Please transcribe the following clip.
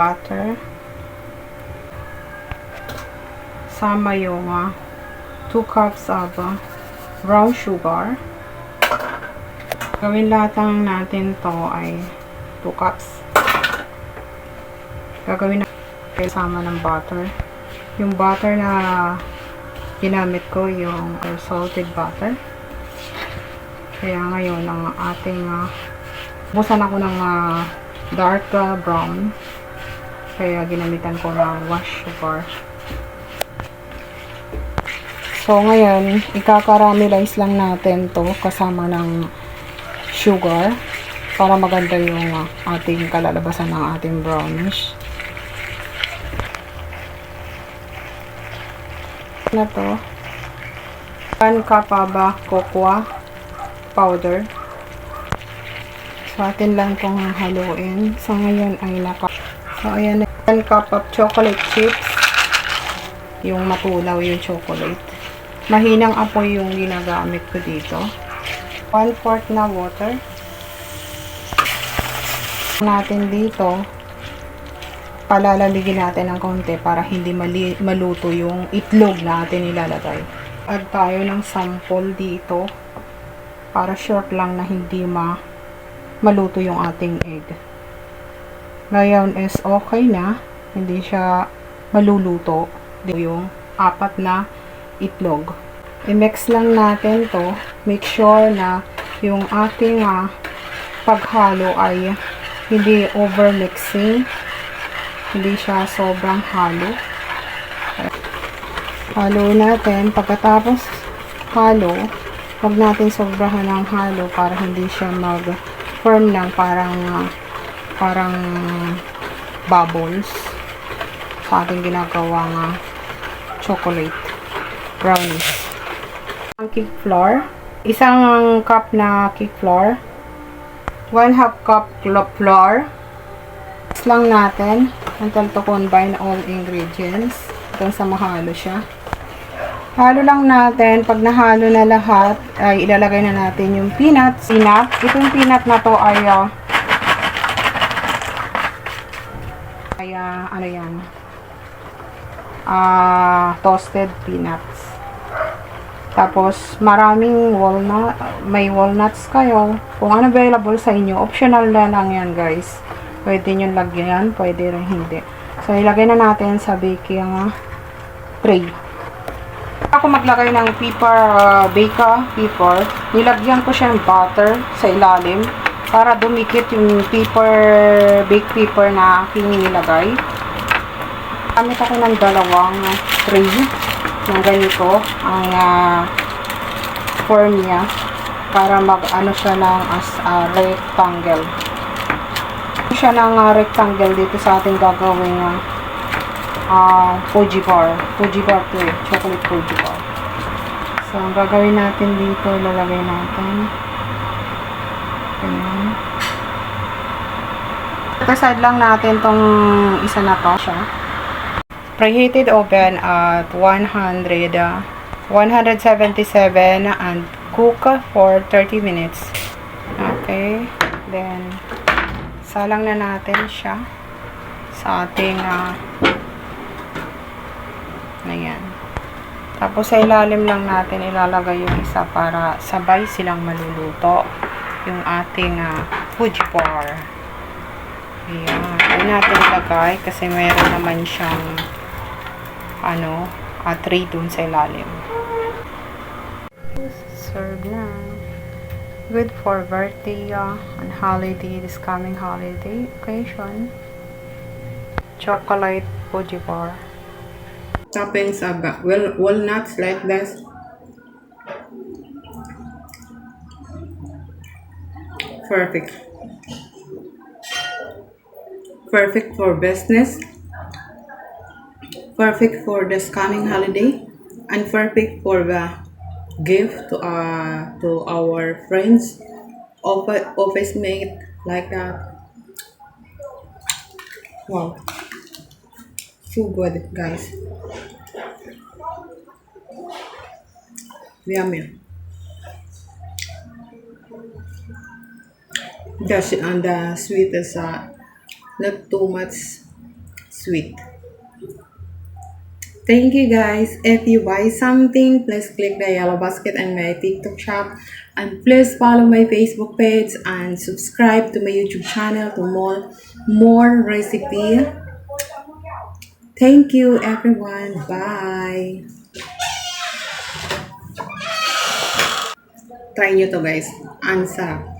butter. Sama yung 2 cups of brown sugar. Gawin lahat ng natin to ay 2 cups. Gagawin natin sama ng butter. Yung butter na ginamit ko, yung salted butter. Kaya ngayon, ang ating busan ako ng dark brown. Kaya ginamitan ko ng wash sugar. So, ngayon, ika-caramelize lang natin to kasama ng sugar para maganda yung ating kalalabasan ng ating brownish. Na to 1 cup of cocoa powder. So, atin lang itong haluin. So, ngayon ay so, ayan, 1 cup of chocolate chips. Yung matulaw yung chocolate. Mahinang apoy yung ginagamit ko dito. 1/4 na water. Natin dito, palalamigin natin ng konti para hindi maluto yung itlog na atin ilalagay. Add tayo ng sample dito para short lang na hindi maluto yung ating egg. Ngayon is okay na, hindi siya maluluto. Yung 4 na itlog. I-mix lang natin to. Make sure na yung ating paghalo ay hindi over-mixing. Hindi siya sobrang halo. Halo natin. Pagkatapos halo, huwag natin sobrahan ng halo para hindi siya mag-form ng parang bubbles sa ating ginagawang chocolate brownies. Ang cake flour, isang cup na cake flour, 1/2 cup flour. Mix lang natin until to combine all ingredients hanggang sa mahalo siya. Halo lang natin. Pag nahalo na lahat, ay ilalagay na natin yung peanuts. Itong peanut na to ay ano yan? Toasted peanuts. Tapos, maraming walnut. May walnuts kayo. Kung ano available sa inyo, optional na lang yan, guys. Pwede nyo lagyan, pwede rin hindi. So, ilagay na natin sa baking tray. Ako maglagay ng baka pepper. Nilagyan ko siya ng butter sa ilalim para dumikit yung baked pepper na aking nilagay. Gamit ako ng 2 tray ng ganito ang form niya para mag-ano siya ng as rectangle. Siya ng rectangle dito sa ating gagawing Fuji bar to chocolate Fuji bar. So, ang gagawin natin dito, lalagay natin. Ayan. Side lang natin tong isa na to siya. Preheated oven at 177 and cook for 30 minutes. Okay. Then, salang na natin siya sa ating ayan. Tapos sa ilalim lang natin ilalagay yung isa para sabay silang maluluto yung ating Fuji bar. Ayan. Ayan natin ilagay kasi mayroon naman siyang tray dun sa ilalim. Serve na. Good for birthday and holiday, this coming holiday occasion. Chocolate Fuji bar. Toppings of walnuts like this. Perfect. Perfect for business. Perfect for this coming holiday. And perfect for the gift to our friends, office mate, like that. Wow. So good, guys. Yummy. The sweet is not too much sweet. Thank you guys. If you buy something, please click the yellow basket and my TikTok shop. And please follow my Facebook page and subscribe to my YouTube channel to more recipe. Thank you everyone. Bye. Try nyo to guys. Ang sarap.